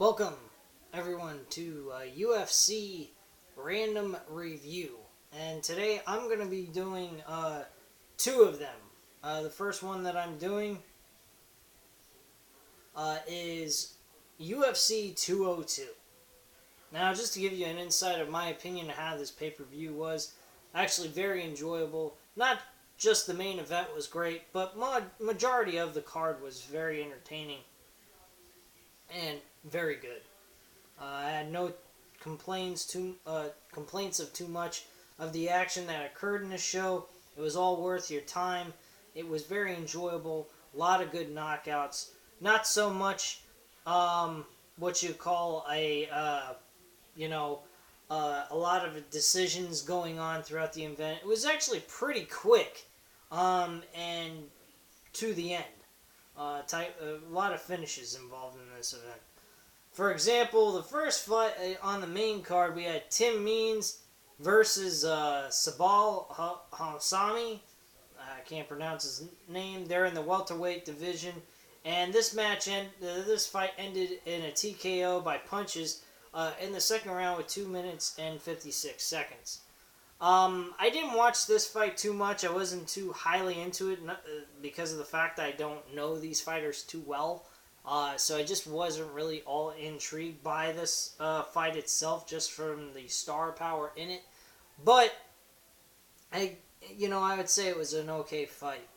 Welcome, everyone, to UFC Random Review. And today I'm going to be doing two of them. The first one that I'm doing is UFC 202. Now, just to give you an insight of my opinion of how this pay-per-view was, actually very enjoyable. Not just the main event was great, but majority of the card was very entertaining and very good. I had no complaints of too much of the action that occurred in the show. It was all worth your time. It was very enjoyable. A lot of good knockouts. Not so much what you call a lot of decisions going on throughout the event. It was actually pretty quick and to the end. A lot of finishes involved in this event. For example, the first fight on the main card, we had Tim Means versus Sabal Hassami. I can't pronounce his name. They're in the welterweight division, and this fight ended in a TKO by punches in the second round with 2 minutes and 56 seconds. I didn't watch this fight too much. I wasn't too highly into it because of the fact that I don't know these fighters too well. So I just wasn't really all intrigued by this fight itself, just from the star power in it. But I would say it was an okay fight.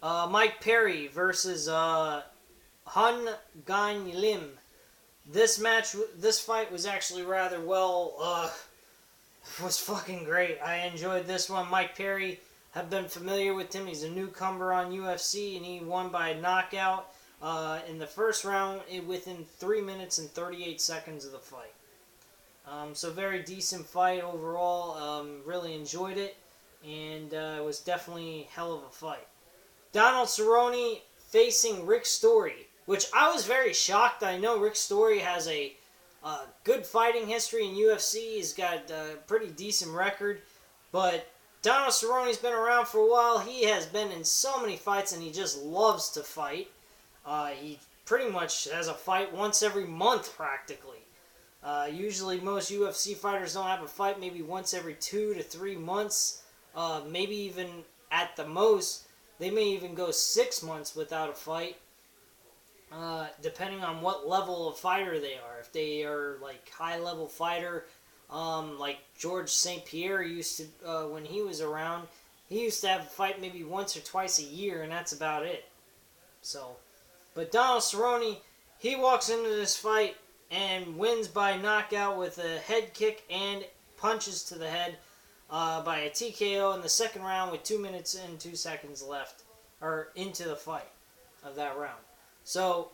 Mike Perry versus Hun Gan Lim. This fight was actually rather well. Was fucking great. I enjoyed this one. Mike Perry, have been familiar with him. He's a newcomer on UFC, and he won by a knockout in the first round within 3 minutes and 38 seconds of the fight. So very decent fight overall. Really enjoyed it, and it was definitely a hell of a fight. Donald Cerrone facing Rick Story, which I was very shocked. I know Rick Story has a good fighting history in UFC. He's got a pretty decent record, but Donald Cerrone's been around for a while. He has been in so many fights, and he just loves to fight. He pretty much has a fight once every month, practically. Usually most UFC fighters don't have a fight maybe once every 2 to 3 months. Maybe even at the most, they may even go 6 months without a fight. Depending on what level of fighter they are. If they are like high-level fighter, like George St. Pierre used to, when he was around, he used to have a fight maybe once or twice a year, and that's about it. So, but Donald Cerrone, he walks into this fight and wins by knockout with a head kick and punches to the head by a TKO in the second round with 2 minutes and 2 seconds left, or into the fight of that round. So,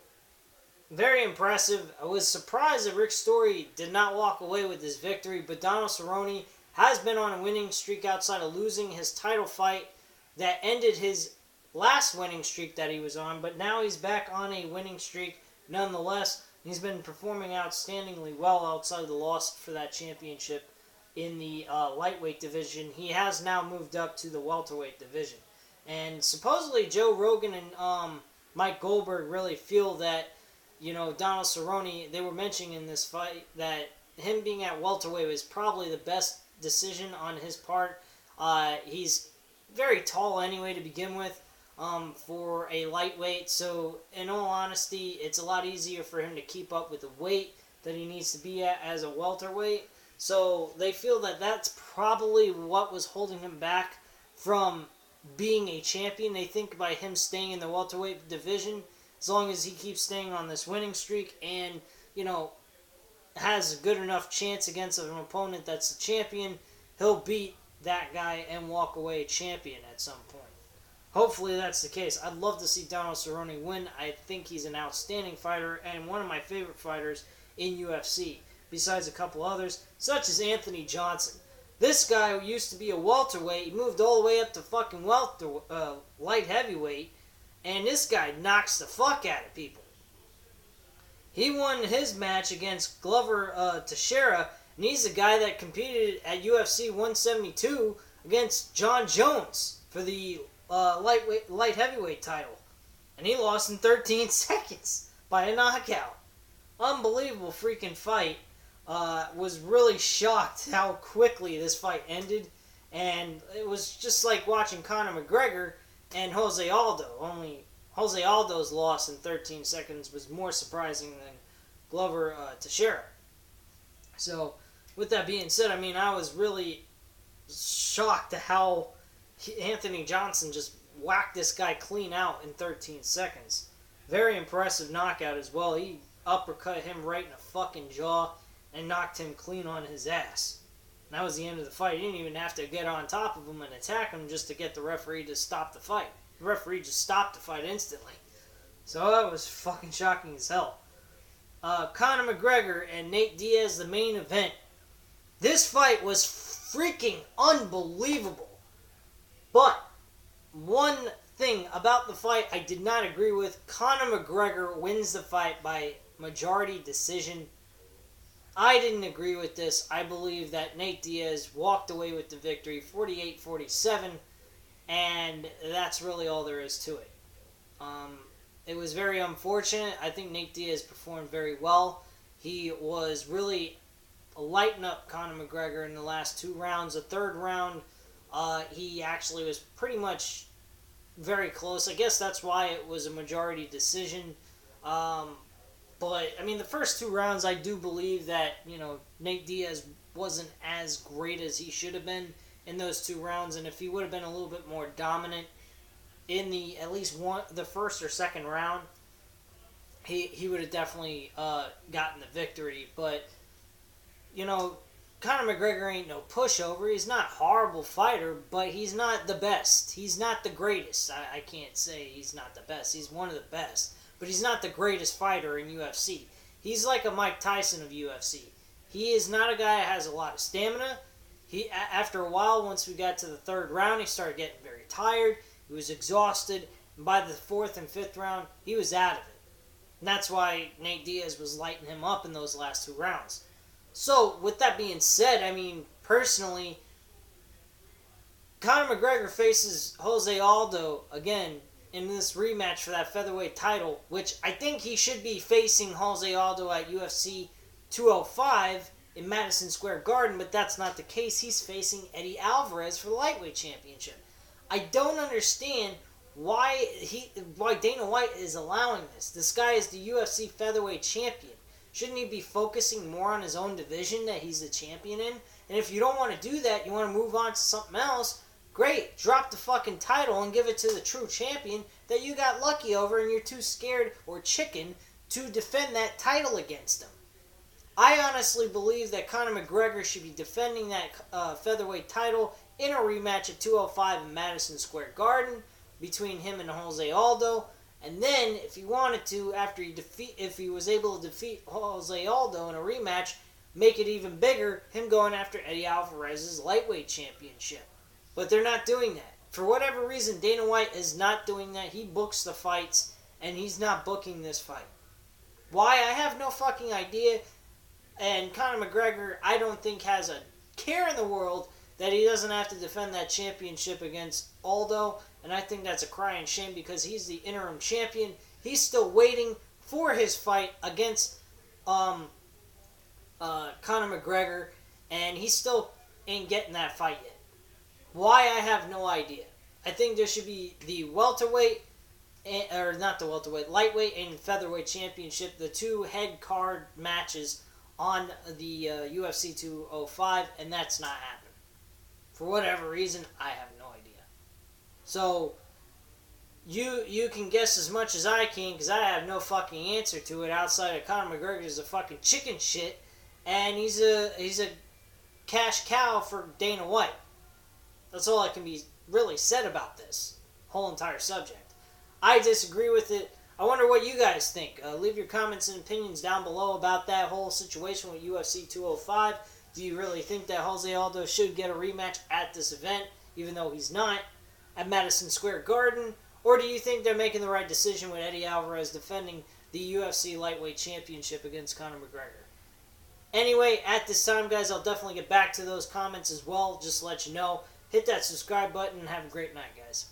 very impressive. I was surprised that Rick Story did not walk away with this victory, but Donald Cerrone has been on a winning streak outside of losing his title fight that ended his last winning streak that he was on, but now he's back on a winning streak nonetheless. He's been performing outstandingly well outside of the loss for that championship in the lightweight division. He has now moved up to the welterweight division. And supposedly Joe Rogan and Mike Goldberg really feel that, Donald Cerrone, they were mentioning in this fight that him being at welterweight was probably the best decision on his part. He's very tall anyway to begin with for a lightweight, so in all honesty, it's a lot easier for him to keep up with the weight that he needs to be at as a welterweight. So they feel that that's probably what was holding him back from being a champion. They think by him staying in the welterweight division, as long as he keeps staying on this winning streak and, has a good enough chance against an opponent that's the champion, he'll beat that guy and walk away a champion at some point. Hopefully that's the case. I'd love to see Donald Cerrone win. I think he's an outstanding fighter and one of my favorite fighters in UFC, besides a couple others, such as Anthony Johnson. This guy used to be a welterweight. He moved all the way up to fucking light heavyweight, and this guy knocks the fuck out of people. He won his match against Glover Teixeira, and he's the guy that competed at UFC 172 against John Jones for the light heavyweight title, and he lost in 13 seconds by a knockout. Unbelievable freaking fight. Was really shocked how quickly this fight ended. And it was just like watching Conor McGregor and Jose Aldo. Only Jose Aldo's loss in 13 seconds was more surprising than Glover Teixeira. So, with that being said, I mean, I was really shocked at how Anthony Johnson just whacked this guy clean out in 13 seconds. Very impressive knockout as well. He uppercut him right in the fucking jaw and knocked him clean on his ass. And that was the end of the fight. He didn't even have to get on top of him and attack him just to get the referee to stop the fight. The referee just stopped the fight instantly. So that was fucking shocking as hell. Conor McGregor and Nate Diaz, the main event. This fight was freaking unbelievable. But one thing about the fight I did not agree with. Conor McGregor wins the fight by majority decision. I didn't agree with this. I believe that Nate Diaz walked away with the victory 48-47, and that's really all there is to it. It was very unfortunate. I think Nate Diaz performed very well. He was really lighting up Conor McGregor in the last 2 rounds. The third round, he actually was pretty much very close. I guess that's why it was a majority decision. But, I mean, the first 2 rounds, I do believe that, Nate Diaz wasn't as great as he should have been in those 2 rounds. And if he would have been a little bit more dominant in at least the first or second round, he would have definitely gotten the victory. But, Conor McGregor ain't no pushover. He's not a horrible fighter, but he's not the best. He's not the greatest. I can't say he's not the best. He's one of the best. But he's not the greatest fighter in UFC. He's like a Mike Tyson of UFC. He is not a guy that has a lot of stamina. After a while, once we got to the third round, he started getting very tired. He was exhausted. And by the fourth and fifth round, he was out of it. And that's why Nate Diaz was lighting him up in those last 2 rounds. So, with that being said, I mean, personally, Conor McGregor faces Jose Aldo again in this rematch for that featherweight title, which I think he should be facing Jose Aldo at UFC 205 in Madison Square Garden, but that's not the case. He's facing Eddie Alvarez for the lightweight championship. I don't understand why Dana White is allowing this. This guy is the UFC featherweight champion. Shouldn't he be focusing more on his own division that he's the champion in? And if you don't want to do that, you want to move on to something else, great. Drop the fucking title and give it to the true champion that you got lucky over and you're too scared or chicken to defend that title against him. I honestly believe that Conor McGregor should be defending that featherweight title in a rematch at 205 in Madison Square Garden between him and Jose Aldo. And then, if he wanted to, if he was able to defeat Jose Aldo in a rematch, make it even bigger, him going after Eddie Alvarez's lightweight championship. But they're not doing that. For whatever reason, Dana White is not doing that. He books the fights, and he's not booking this fight. Why? I have no fucking idea. And Conor McGregor, I don't think has a care in the world that he doesn't have to defend that championship against Aldo. And I think that's a crying shame because he's the interim champion. He's still waiting for his fight against Conor McGregor. And he still ain't getting that fight yet. Why? I have no idea. I think there should be the welterweight, or not the welterweight, lightweight and featherweight championship, the 2 head card matches on the UFC 205, and that's not happening. For whatever reason, I have no idea. So, you can guess as much as I can, because I have no fucking answer to it outside of Conor McGregor is a fucking chicken shit, and he's a cash cow for Dana White. That's all that can be really said about this whole entire subject. I disagree with it. I wonder what you guys think. Leave your comments and opinions down below about that whole situation with UFC 205. Do you really think that Jose Aldo should get a rematch at this event, even though he's not, at Madison Square Garden? Or do you think they're making the right decision with Eddie Alvarez defending the UFC lightweight championship against Conor McGregor? Anyway, at this time, guys, I'll definitely get back to those comments as well, just to let you know. Hit that subscribe button and have a great night, guys.